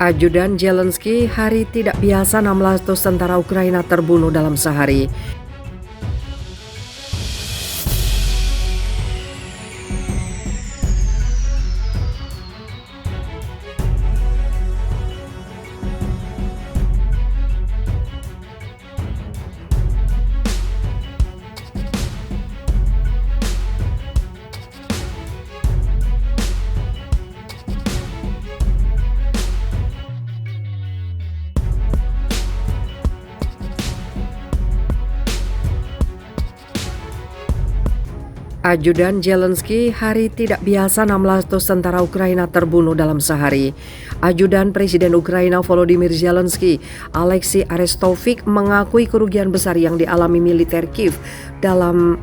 Ajudan Zelensky, hari tidak biasa 1600 tentara Ukraina terbunuh dalam sehari. Ajudan Zelensky, hari tidak biasa 1600 tentara Ukraina terbunuh dalam sehari. Ajudan Presiden Ukraina Volodymyr Zelensky, Alexei Arestovych, mengakui kerugian besar yang dialami militer Kiev dalam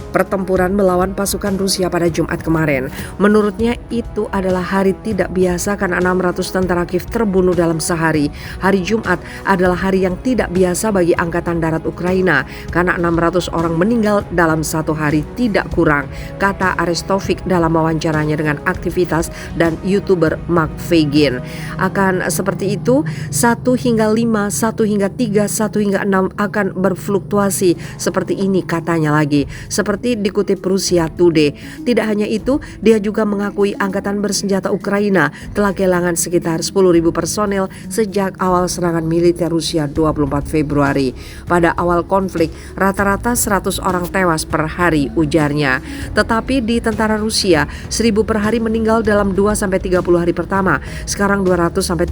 pertempuran melawan pasukan Rusia pada Jumat kemarin. Menurutnya itu adalah hari tidak biasa karena 600 tentara Kiev terbunuh dalam sehari. Hari Jumat adalah hari yang tidak biasa bagi Angkatan Darat Ukraina karena 600 orang meninggal dalam satu hari tidak kurang, kata Arestovych dalam wawancaranya dengan aktivitas dan YouTuber Mark Fagin. Akan seperti itu, 1 hingga 5, 1 hingga 3, 1 hingga 6 akan berfluktuasi seperti ini katanya lagi. Seperti dikutip Rusia Today. Tidak hanya itu, dia juga mengakui angkatan bersenjata Ukraina telah kehilangan sekitar 10.000 personel sejak awal serangan militer Rusia 24 Februari. Pada awal konflik, rata-rata 100 orang tewas per hari, ujarnya. Tetapi di tentara Rusia, 1.000 per hari meninggal dalam 2-30 hari pertama. Sekarang 200-300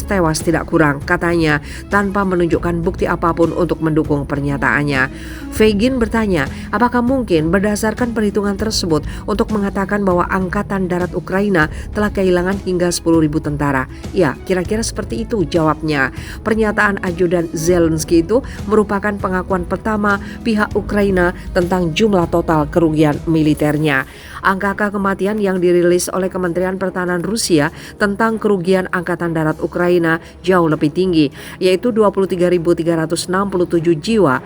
tewas tidak kurang, katanya, tanpa menunjukkan bukti apapun untuk mendukung pernyataannya. Fagin bertanya, apakah mungkin berdasarkan perhitungan tersebut untuk mengatakan bahwa Angkatan Darat Ukraina telah kehilangan hingga 10.000 tentara? Ya, kira-kira seperti itu jawabnya. Pernyataan Ajudan Zelensky itu merupakan pengakuan pertama pihak Ukraina tentang jumlah total kerugian militernya. Angka kematian yang dirilis oleh Kementerian Pertahanan Rusia tentang kerugian Angkatan Darat Ukraina jauh lebih tinggi, yaitu 23.367 jiwa.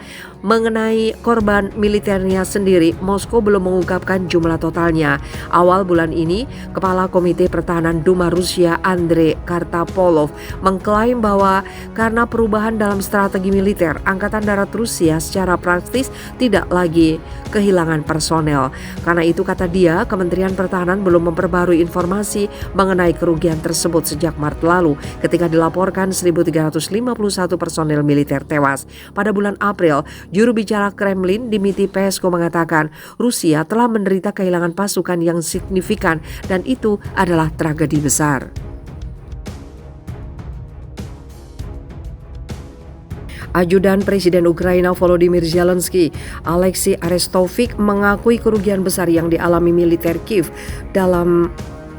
Mengenai korban militernya sendiri, Moskow belum mengungkapkan jumlah totalnya. Awal bulan ini, Kepala Komite Pertahanan Duma Rusia Andrei Kartapolov mengklaim bahwa karena perubahan dalam strategi militer, Angkatan Darat Rusia secara praktis tidak lagi kehilangan personel. Karena itu, kata dia, Kementerian Pertahanan belum memperbarui informasi mengenai kerugian tersebut sejak Maret lalu ketika dilaporkan 1.351 personel militer tewas. Pada bulan April, juru bicara Kremlin Dmitry Peskov mengatakan Rusia telah menderita kehilangan pasukan yang signifikan dan itu adalah tragedi besar. Ajudan Presiden Ukraina Volodymyr Zelensky, Alexei Arestovych, mengakui kerugian besar yang dialami militer Kiev dalam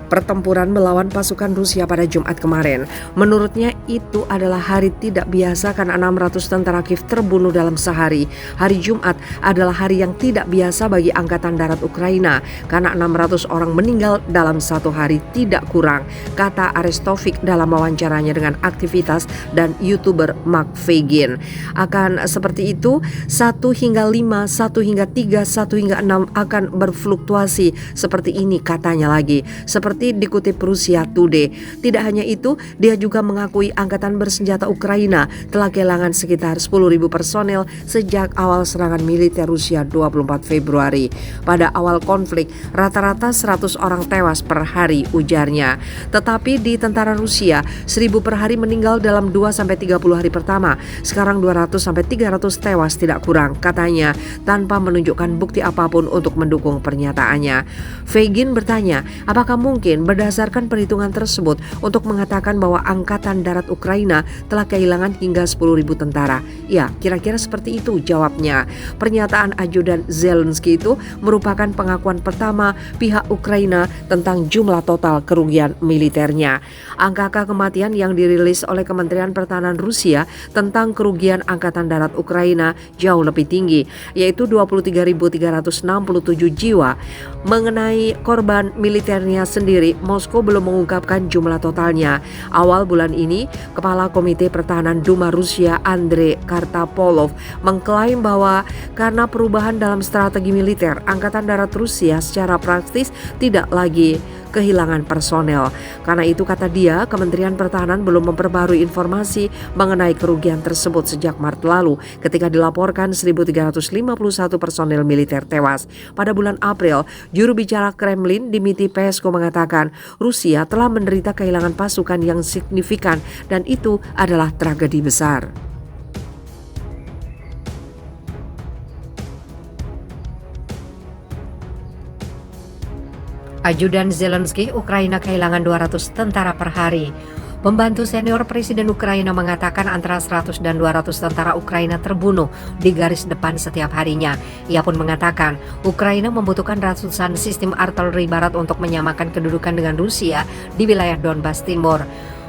pertempuran melawan pasukan Rusia pada Jumat kemarin. Menurutnya itu adalah hari tidak biasa karena 600 tentara Kiev terbunuh dalam sehari. Hari Jumat adalah hari yang tidak biasa bagi Angkatan Darat Ukraina karena 600 orang meninggal dalam satu hari tidak kurang, kata Arestovych dalam wawancaranya dengan aktivitas dan YouTuber Mark Fagin. Akan seperti itu, 1 hingga 5, 1 hingga 3, 1 hingga 6 akan berfluktuasi seperti ini katanya lagi. Seperti dikutip Rusia Today. Tidak hanya itu, dia juga mengakui angkatan bersenjata Ukraina telah kehilangan sekitar 10.000 personel sejak awal serangan militer Rusia 24 Februari. Pada awal konflik, rata-rata 100 orang tewas per hari, ujarnya. Tetapi di tentara Rusia, 1.000 per hari meninggal dalam 2-30 hari pertama. Sekarang 200-300 tewas tidak kurang, katanya, tanpa menunjukkan bukti apapun untuk mendukung pernyataannya. Fagin bertanya, apakah mungkin berdasarkan perhitungan tersebut untuk mengatakan bahwa Angkatan Darat Ukraina telah kehilangan hingga 10.000 tentara? Ya, kira-kira seperti itu jawabnya. Pernyataan Ajudan Zelensky itu merupakan pengakuan pertama pihak Ukraina tentang jumlah total kerugian militernya. Angka kematian yang dirilis oleh Kementerian Pertahanan Rusia tentang kerugian Angkatan Darat Ukraina jauh lebih tinggi, yaitu 23.367 jiwa. Mengenai korban militernya sendiri, Moskow belum mengungkapkan jumlah totalnya. Awal bulan ini, Kepala Komite Pertahanan Duma Rusia Andrei Kartapolov mengklaim bahwa karena perubahan dalam strategi militer, Angkatan Darat Rusia secara praktis tidak lagi kehilangan personel. Karena itu, kata dia, Kementerian Pertahanan belum memperbarui informasi mengenai kerugian tersebut sejak Maret lalu ketika dilaporkan 1.351 personel militer tewas. Pada bulan April, juru bicara Kremlin Dmitry Peskov mengatakan Rusia telah menderita kehilangan pasukan yang signifikan dan itu adalah tragedi besar. Ajudan Zelensky, Ukraina kehilangan 200 tentara per hari. Pembantu senior Presiden Ukraina mengatakan antara 100 dan 200 tentara Ukraina terbunuh di garis depan setiap harinya. Ia pun mengatakan Ukraina membutuhkan ratusan sistem artileri barat untuk menyamakan kedudukan dengan Rusia di wilayah Donbas Timur.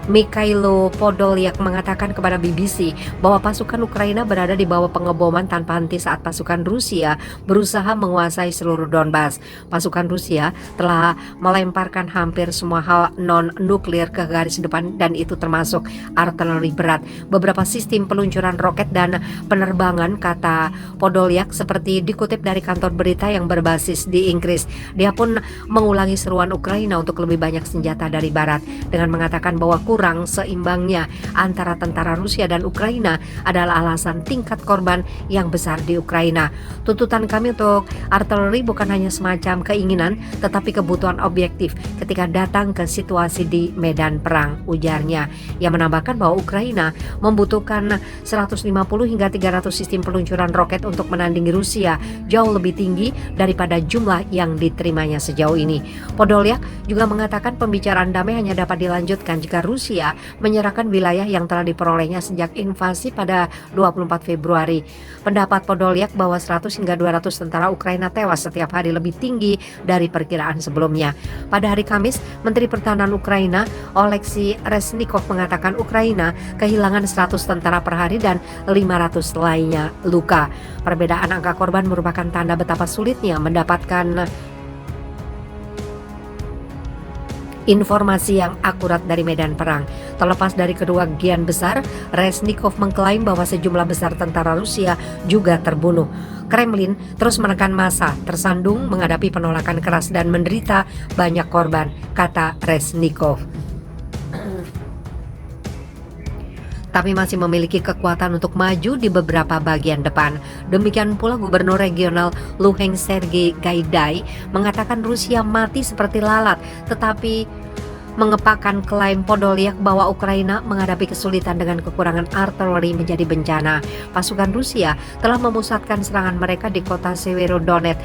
Mikhailo Podolyak mengatakan kepada BBC bahwa pasukan Ukraina berada di bawah pengeboman tanpa henti saat pasukan Rusia berusaha menguasai seluruh Donbas. Pasukan Rusia telah melemparkan hampir semua hal non-nuklir ke garis depan dan itu termasuk artileri berat, beberapa sistem peluncuran roket dan penerbangan, kata Podolyak seperti dikutip dari kantor berita yang berbasis di Inggris. Dia pun mengulangi seruan Ukraina untuk lebih banyak senjata dari barat dengan mengatakan bahwa kurang seimbangnya antara tentara Rusia dan Ukraina adalah alasan tingkat korban yang besar di Ukraina. Tuntutan kami untuk artileri bukan hanya semacam keinginan, tetapi kebutuhan objektif ketika datang ke situasi di medan perang, ujarnya. Ia menambahkan bahwa Ukraina membutuhkan 150 hingga 300 sistem peluncuran roket untuk menandingi Rusia, jauh lebih tinggi daripada jumlah yang diterimanya sejauh ini. Podolyak juga mengatakan pembicaraan damai hanya dapat dilanjutkan jika Rusia menyerahkan wilayah yang telah diperolehnya sejak invasi pada 24 Februari. Pendapat Podolyak bahwa 100 hingga 200 tentara Ukraina tewas setiap hari lebih tinggi dari perkiraan sebelumnya. Pada hari Kamis, Menteri Pertahanan Ukraina Oleksiy Reznikov mengatakan Ukraina kehilangan 100 tentara per hari dan 500 lainnya luka. Perbedaan angka korban merupakan tanda betapa sulitnya mendapatkan informasi yang akurat dari medan perang. Terlepas dari kedua gian besar, Reznikov mengklaim bahwa sejumlah besar tentara Rusia juga terbunuh. Kremlin terus menekan massa, tersandung menghadapi penolakan keras dan menderita banyak korban, kata Reznikov. Tapi masih memiliki kekuatan untuk maju di beberapa bagian depan. Demikian pula Gubernur Regional Luhansk Sergei Gaidai mengatakan Rusia mati seperti lalat, tetapi mengepakkan klaim Podolyak bahwa Ukraina menghadapi kesulitan dengan kekurangan artileri menjadi bencana. Pasukan Rusia telah memusatkan serangan mereka di kota Severodonetsk